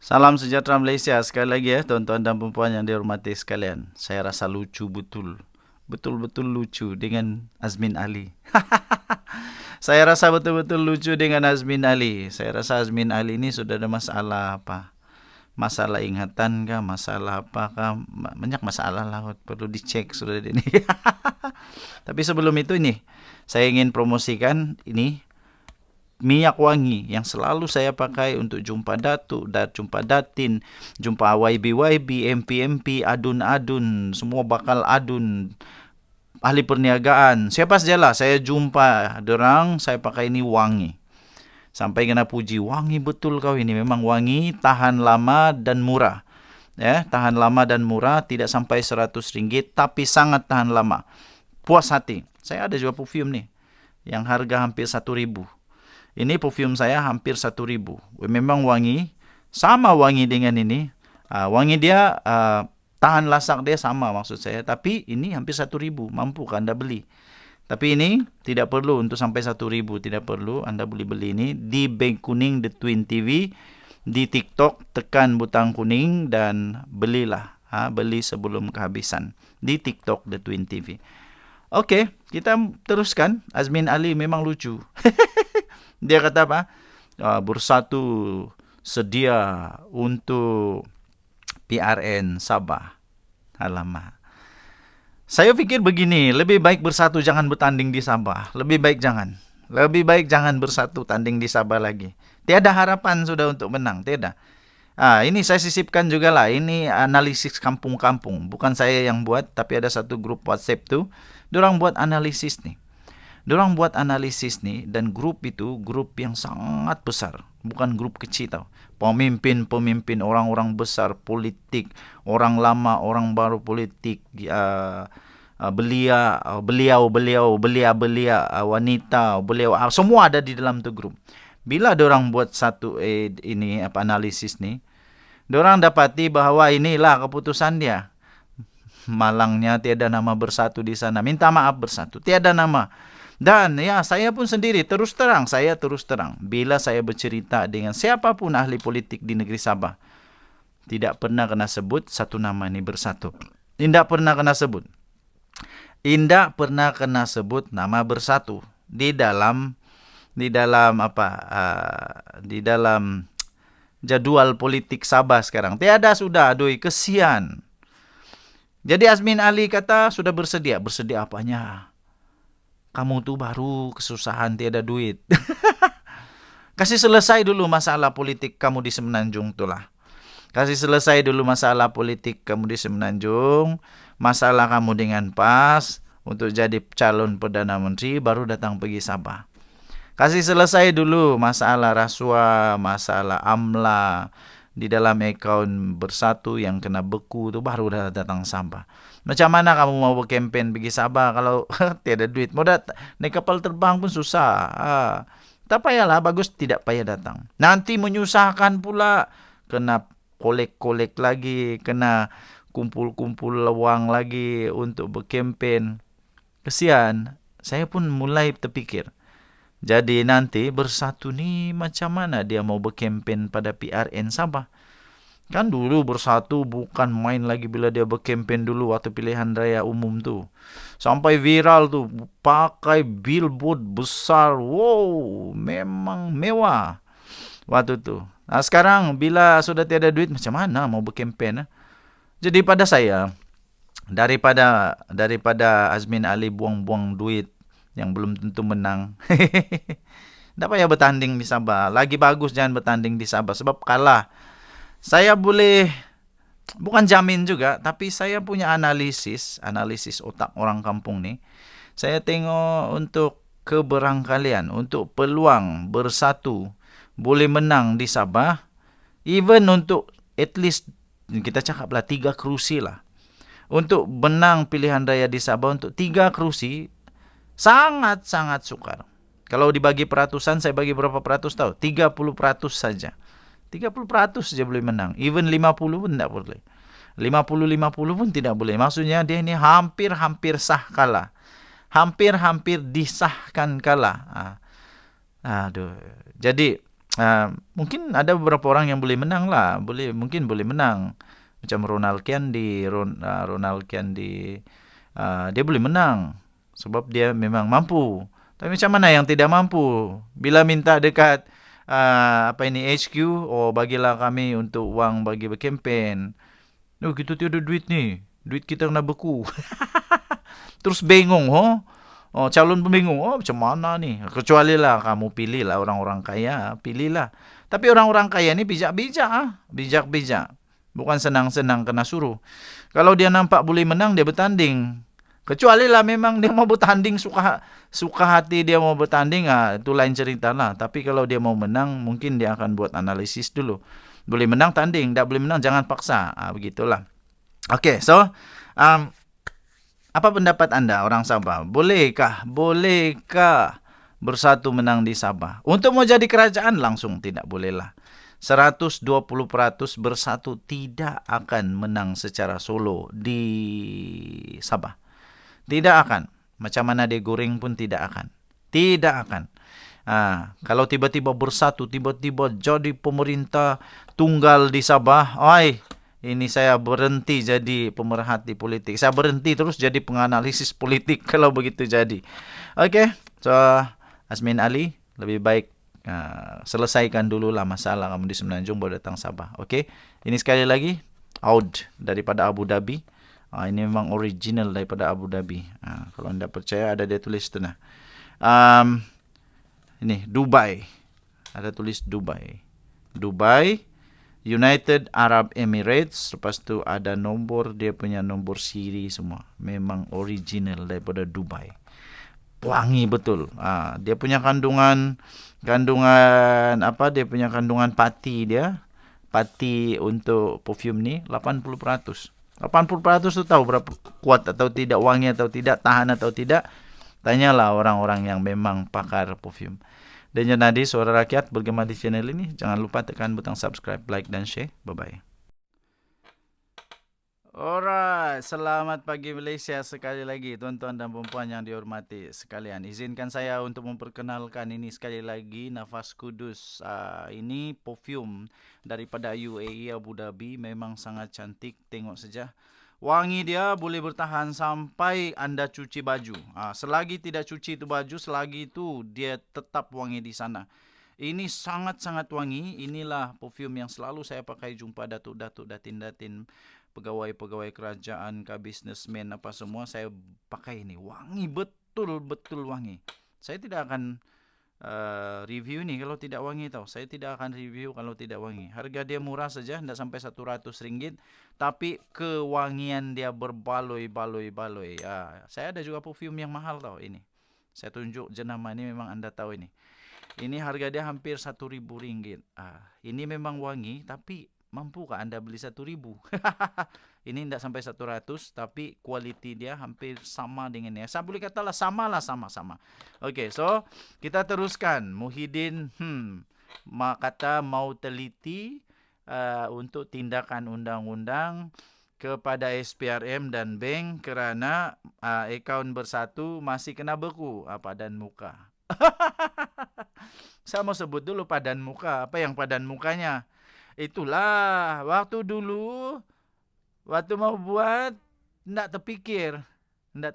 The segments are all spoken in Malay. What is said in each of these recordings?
Salam sejahtera Malaysia. Sekali lagi ya, tuan-tuan dan puan yang dihormati sekalian. Saya rasa lucu betul. Betul-betul lucu dengan Azmin Ali. Saya rasa betul-betul lucu dengan Azmin Ali. Saya rasa Azmin Ali ini sudah ada masalah apa? Masalah ingatan kah? Masalah apakah? Banyak masalah lah. Perlu dicek sudah ini. Tapi sebelum itu ini, saya ingin promosikan ini minyak wangi yang selalu saya pakai untuk jumpa datuk, jumpa datin, jumpa YB-YB, MP-MP, adun-adun, semua bakal adun, ahli perniagaan. Siapa sajalah saya jumpa dorang, saya pakai ini wangi. Sampai kena puji, wangi betul kau ini. Memang wangi, tahan lama dan murah. Ya, tahan lama dan murah, tidak sampai RM100, tapi sangat tahan lama. Puas hati. Saya ada juga perfume nih, yang harga hampir RM1.000. Ini perfume saya hampir RM1.000. Memang wangi, sama wangi dengan ini. Wangi dia, tahan lasak dia sama maksud saya. Tapi ini hampir RM1.000. Mampu kan anda beli? Tapi ini tidak perlu untuk sampai RM1.000. Tidak perlu. Anda boleh beli ini di beg kuning The Twin TV. Di TikTok tekan butang kuning dan belilah. Beli sebelum kehabisan. Di TikTok The Twin TV. Okey, kita teruskan. Azmin Ali memang lucu. Dia kata apa? Bersatu sedia untuk PRN Sabah. Alamak. Saya fikir begini, lebih baik bersatu jangan bertanding di Sabah. Lebih baik jangan. Lebih baik jangan bersatu tanding di Sabah lagi. Tiada harapan sudah untuk menang, tiada. Ini saya sisipkan juga lah. Ini analisis kampung-kampung. Bukan saya yang buat, tapi ada satu grup WhatsApp tu. Diorang buat analisis nih. Diorang buat analisis nih, dan grup itu grup yang sangat besar. Bukan grup kecil tau. Pemimpin-pemimpin, orang-orang besar politik, orang lama, orang baru politik, beliau, wanita, beliau, semua ada di dalam tu grup. Bila diorang buat satu analisis nih, diorang dapati bahawa inilah keputusan dia. Malangnya tiada nama bersatu di sana. Minta maaf bersatu. Tiada nama. Dan ya, saya pun sendiri terus terang. Bila saya bercerita dengan siapapun ahli politik di negeri Sabah, tidak pernah kena sebut satu nama ini bersatu. Tidak pernah kena sebut. Tidak pernah kena sebut nama bersatu di dalam jadual politik Sabah sekarang. Tiada sudah, aduh, kesian. Jadi Azmin Ali kata sudah bersedia. Bersedia apanya? Kamu tu baru kesusahan tiada duit. Kasih selesai dulu masalah politik kamu di Semenanjung itulah. Kasih selesai dulu masalah politik kamu di Semenanjung. Masalah kamu dengan PAS untuk jadi calon Perdana Menteri, baru datang pergi Sabah. Kasih selesai dulu masalah rasuah, masalah amla di dalam akaun bersatu yang kena beku tu, baru datang Sabah. Macam mana kamu mau berkempen pergi Sabah kalau tiada duit? Mau naik kapal terbang pun susah. Tak payahlah, bagus tidak payah datang. Nanti menyusahkan pula, kena kolek-kolek lagi, kena kumpul-kumpul wang lagi untuk berkempen. Kesian. Saya pun mulai terfikir. Jadi nanti bersatu ni macam mana dia mau berkempen pada PRN Sabah? Kan dulu bersatu bukan main lagi bila dia berkempen dulu waktu pilihan raya umum tu. Sampai viral tu, pakai billboard besar. Wow, memang mewah waktu tu. Nah, sekarang bila sudah tiada duit, macam mana mau berkempen? Jadi pada saya, daripada Azmin Ali buang-buang duit yang belum tentu menang, tak payah bertanding di Sabah. Lagi bagus jangan bertanding di Sabah, sebab kalah. Saya boleh, bukan jamin juga, tapi saya punya analisis otak orang kampung ni. Saya tengok untuk keberangkalian, untuk peluang bersatu boleh menang di Sabah, even untuk at least, kita cakaplah 3 kerusi lah. Untuk menang pilihan raya di Sabah untuk 3 kerusi, sangat-sangat sukar. Kalau dibagi peratusan, saya bagi berapa peratus tahu? 30% saja. 30% saja boleh menang. Even 50 pun tidak boleh. 50-50 pun tidak boleh. Maksudnya dia ini hampir-hampir sah kalah. Hampir-hampir disahkan kalah. Aduh. Jadi Mungkin ada beberapa orang yang boleh menang lah, mungkin boleh menang. Macam Ronald Kiandi, dia boleh menang sebab dia memang mampu. Tapi macam mana yang tidak mampu? Bila minta dekat HQ, oh bagilah kami untuk wang bagi berkempen. Oh kita tiada duit ni. Duit kita kena beku. Terus bingung, calon pun bingung, macam mana ni? Kecuali lah kamu pilih lah orang-orang kaya, pilihlah. Tapi orang-orang kaya ni bijak-bijak, bijak-bijak. Bukan senang-senang kena suruh. Kalau dia nampak boleh menang, dia bertanding. Kecuali lah memang dia mau bertanding, suka hati dia mau bertanding, itu lain cerita lah. Tapi kalau dia mau menang, mungkin dia akan buat analisis dulu. Boleh menang, tanding. Tak boleh menang, jangan paksa. Begitulah. Okay, so apa pendapat anda orang Sabah? Bolehkah bersatu menang di Sabah? Untuk mau jadi kerajaan langsung tidak bolehlah. 120% bersatu tidak akan menang secara solo di Sabah. Tidak akan. Macam mana dia goreng pun tidak akan. Tidak akan. Kalau tiba-tiba bersatu, tiba-tiba jadi pemerintah tunggal di Sabah, ini saya berhenti jadi pemerhati politik. Saya berhenti terus jadi penganalisis politik kalau begitu jadi. Okay, so Azmin Ali, lebih baik selesaikan dululah masalah kamu di Semenanjung baru datang Sabah. Okay, ini sekali lagi Aud daripada Abu Dhabi. Ini memang original daripada Abu Dhabi. Kalau anda percaya ada dia tulis tu nah. Ini Dubai. Ada tulis Dubai. United Arab Emirates, lepas tu ada nombor, dia punya nombor siri semua. Memang original daripada Dubai. Wangi betul. Dia punya kandungan apa? Dia punya kandungan pati untuk perfume ni 80%. 80% tu tahu berapa kuat atau tidak, wangi atau tidak, tahan atau tidak. Tanyalah orang-orang yang memang pakar perfume. Dan jadi suara rakyat bergema di channel ini. Jangan lupa tekan butang subscribe, like dan share. Bye-bye. Alright, selamat pagi Malaysia sekali lagi, tuan-tuan dan puan yang dihormati sekalian. Izinkan saya untuk memperkenalkan ini sekali lagi, Nafas Kudus. Ini perfume daripada UAE Abu Dhabi, memang sangat cantik. Tengok saja. Wangi dia boleh bertahan sampai anda cuci baju. Selagi tidak cuci itu baju, selagi itu dia tetap wangi di sana. Ini sangat-sangat wangi. Inilah perfume yang selalu saya pakai jumpa datuk-datuk, datin-datin, pegawai-pegawai kerajaan, businessman apa semua. Saya pakai ini. Wangi, betul-betul wangi. Saya tidak akan review ni kalau tidak wangi tau. Saya tidak akan review kalau tidak wangi. Harga dia murah saja, tidak sampai RM100. Tapi kewangian dia berbaloi-baloi. Saya ada juga perfume yang mahal tau ini. Saya tunjuk jenama ini, memang anda tahu ini. Ini harga dia hampir RM1,000. Ini memang wangi, tapi mampukah anda beli RM1,000? Ini tidak sampai RM100, tapi kualiti dia hampir sama dengan ini. Saya boleh katalah sama. Okay, so kita teruskan. Muhyiddin kata mau teliti untuk tindakan undang-undang kepada SPRM dan bank kerana akaun bersatu masih kena beku padan muka. Saya mau sebut dulu padan muka. Apa yang padan mukanya? Itulah waktu dulu, waktu mau buat, tidak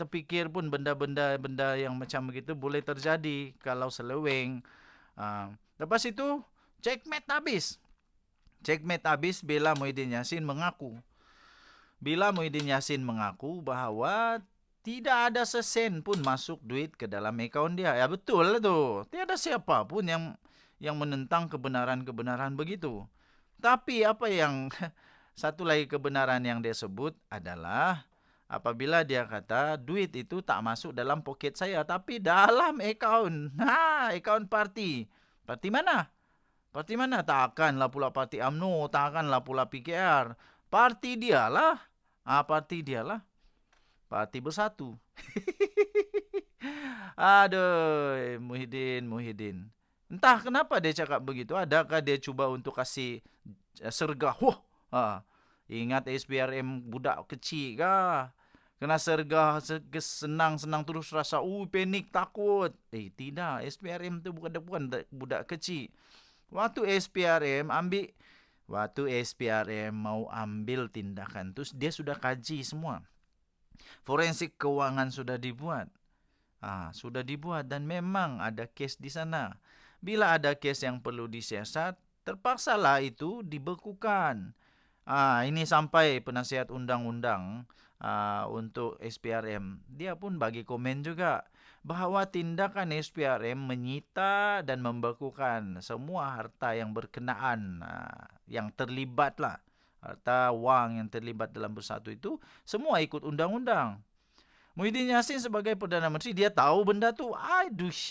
terpikir pun benda-benda yang macam begitu boleh terjadi kalau seleweng. Lepas itu checkmate habis bila Muhyiddin Yassin mengaku bahawa tidak ada sesen pun masuk duit ke dalam akaun dia. Ya betul lah tu. Tiada siapa pun yang menentang kebenaran begitu. Tapi apa yang satu lagi kebenaran yang dia sebut adalah apabila dia kata duit itu tak masuk dalam poket saya, tapi dalam akaun. Akaun parti. Parti mana? Takkanlah pula parti UMNO, takkanlah pula PKR. Parti dialah. Parti Bersatu. Aduh, Muhyiddin. Entah kenapa dia cakap begitu. Adakah dia cuba untuk kasih sergah? Ingat SPRM budak kecil kah? Kena sergah senang-senang terus rasa panik, takut. Tidak, SPRM tu bukan budak kecil. Waktu SPRM mau ambil tindakan, terus dia sudah kaji semua. Forensik keuangan sudah dibuat. Sudah dibuat dan memang ada kes di sana. Bila ada kes yang perlu disiasat, terpaksalah itu dibekukan. Ini sampai penasihat undang-undang untuk SPRM. Dia pun bagi komen juga bahawa tindakan SPRM menyita dan membekukan semua harta yang berkenaan, yang terlibat lah. Harta wang yang terlibat dalam bersatu itu semua ikut undang-undang. Muhyiddin Yassin sebagai Perdana Menteri, dia tahu benda tu.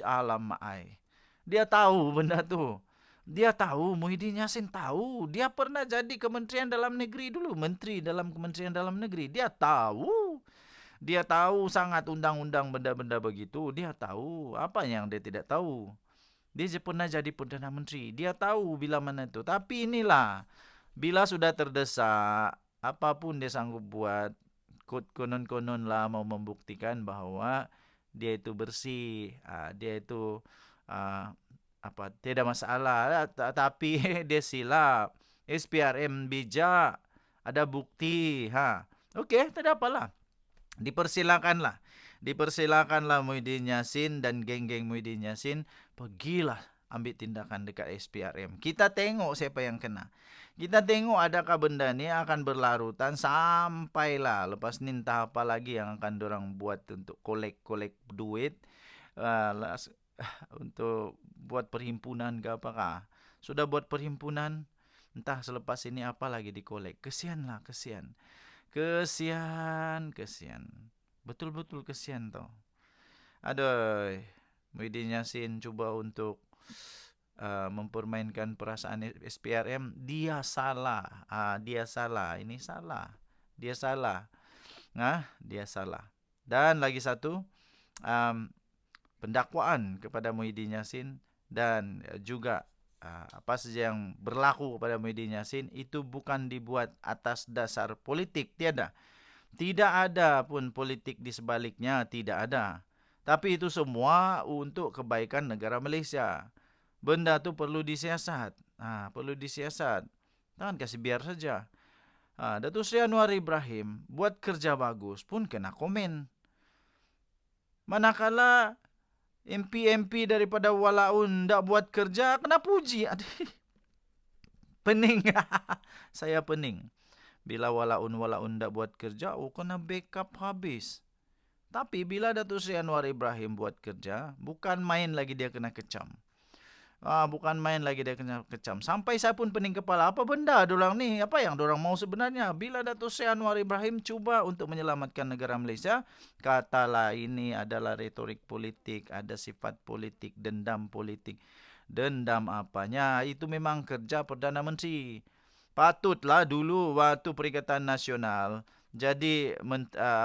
Alamak. Dia tahu benda tu. Dia tahu, Muhyiddin Yassin tahu. Dia pernah jadi Kementerian Dalam Negeri dulu. Menteri dalam Kementerian Dalam Negeri. Dia tahu. Dia tahu sangat undang-undang benda-benda begitu. Dia tahu. Apa yang dia tidak tahu? Dia pernah jadi Perdana Menteri. Dia tahu bila mana tu. Tapi inilah, bila sudah terdesak, apapun dia sanggup buat. Konon-konon lah mau membuktikan bahawa dia itu bersih, dia itu tidak masalah, tapi dia silap. SPRM bijak, ada bukti, Okey, tak ada apalah. Dipersilakanlah Muhyiddin Yassin dan geng-geng Muhyiddin Yassin pergilah ambil tindakan dekat SPRM. Kita tengok siapa yang kena. Kita tengok adakah benda ni akan berlarutan sampailah lepas ni entah apa lagi yang akan dorang buat untuk kolek duit untuk buat perhimpunan ke apakah. Sudah buat perhimpunan, entah selepas ini apa lagi dikolek. Kesian. Betul-betul kesian tau. Aduh, Muhyiddin Yassin cuba untuk mempermainkan perasaan SPRM. Dia salah. Dia salah. Ini salah. Dia salah. Dia salah. Dan lagi satu, pendakwaan kepada Muhyiddin Yassin dan juga apa saja yang berlaku kepada Muhyiddin Yassin itu bukan dibuat atas dasar politik. Tidak ada pun politik di sebaliknya. Tidak ada. Tapi itu semua untuk kebaikan negara Malaysia. Benda tu perlu disiasat. Perlu disiasat. Jangan kasih biar saja. Datuk Seri Anwar Ibrahim buat kerja bagus pun kena komen. Manakala MP daripada Walaun tak buat kerja, kena puji. Pening. Saya pening. Bila Walaun tak buat kerja, kena backup habis. Tapi bila Datuk Seri Anwar Ibrahim buat kerja, bukan main lagi dia kena kecam. Sampai saya pun pening kepala. Apa benda dorang ni? Apa yang dorang mau sebenarnya? Bila Datuk Seri Anwar Ibrahim cuba untuk menyelamatkan negara Malaysia, katalah ini adalah retorik politik, ada sifat politik, dendam politik. Dendam apanya? Itu memang kerja Perdana Menteri. Patutlah dulu waktu Perikatan Nasional jadi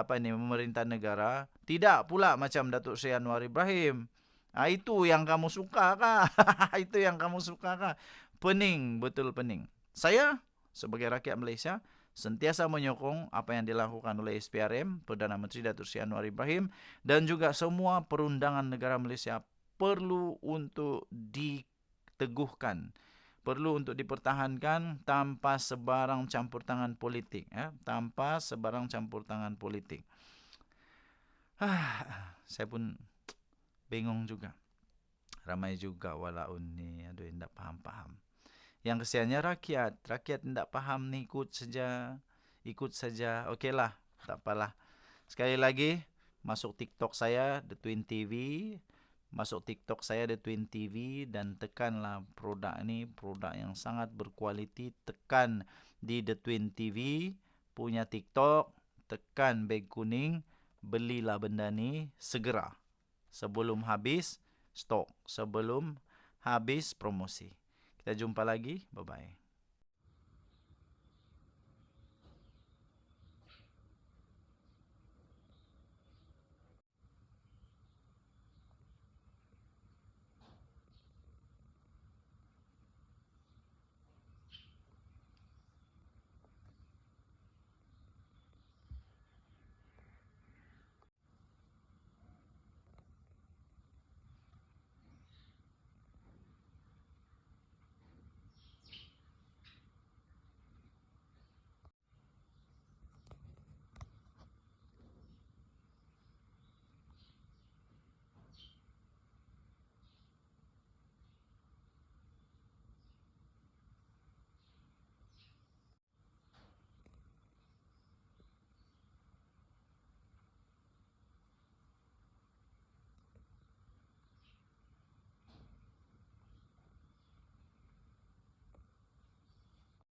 pemerintah negara, tidak pula macam Datuk Seri Anwar Ibrahim. Itu yang kamu suka kah? Itu yang kamu suka kah? Pening, betul pening. Saya sebagai rakyat Malaysia sentiasa menyokong apa yang dilakukan oleh SPRM, Perdana Menteri Datuk Seri Anwar Ibrahim, dan juga semua perundangan negara Malaysia perlu untuk diteguhkan, perlu untuk dipertahankan tanpa sebarang campur tangan politik. Tanpa sebarang campur tangan politik. Saya pun bingung juga. Ramai juga Walaun ni. Aduh, tidak faham-faham. Yang kesiannya rakyat. Rakyat tidak faham ni, ikut saja. Okeylah, tak apalah. Sekali lagi, masuk TikTok saya, The Twin TV. Dan tekanlah produk ni, produk yang sangat berkualiti. Tekan di The Twin TV punya TikTok, tekan beg kuning, belilah benda ni segera. Sebelum habis stok, sebelum habis promosi. Kita jumpa lagi. Bye-bye.